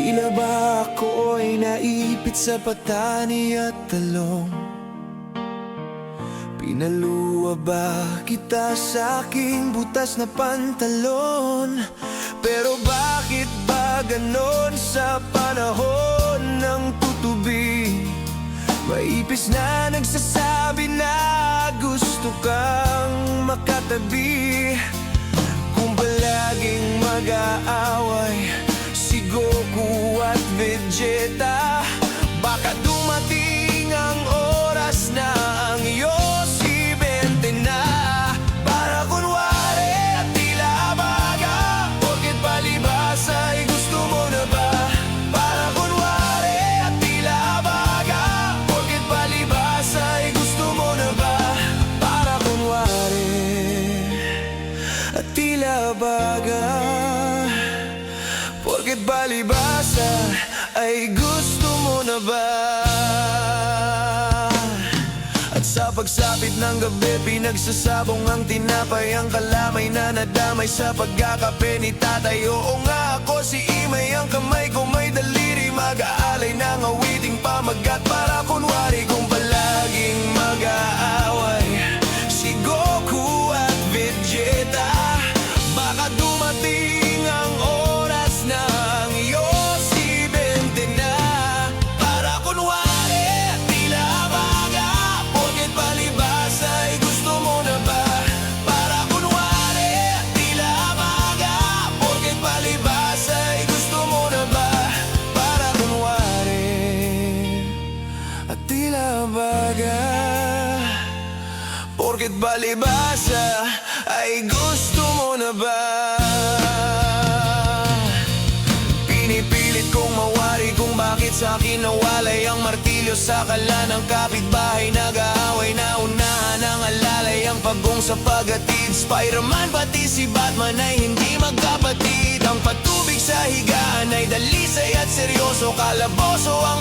Tila ba ako'y naipit sa patani at talong? Pinaluwa ba kita sa aking butas na pantalon? Pero bakit ba ganon sa panahon ng tutubi? Maipis na nagsasabi na gusto kang makatabi. Kung palaging mag-aaway si Goku at Vegeta, baka dumating ang oras na ang Yoshi 20 na. Para kunwari at tila abaga, porket palibhasa ay gusto mo na ba? Para kunwari at tila abaga, porket palibhasa ay gusto mo na ba? Para kunwari at tila abaga, porket palibhasa ay gusto mo na ba? At sa pagsapit ng gabi, pinagsasabong ang tinapay, ang kalamay na nadamay sa pagkakape ni tatay. Oo nga, ako si Imay, ang kamay ko may daliri, mag-aalay ng awiting pamagat. Para kunwari kung palaging mag-aaway si Goku at Vegeta, baka dumating ang oras na ang Yoshi 20 na. Para kunwari at tila abaga, porket palibhasa ay gusto mo na ba? Para kunwari at tila abaga, porket palibhasa ay gusto mo na ba? Para kunwari at tila abaga, porket palibhasa ay gusto mo na ba? Pinipilit kong mawari kung bakit sa akin nawalay ang martilyo sa kala ng kapitbahay. Nag-aaway na unahan ang alalay, ang pagong sa pag-atid. Spider-Man pati si Batman ay hindi magkapatid. Ang patubig sa higaan ay dalisay at seryoso, kalaboso ang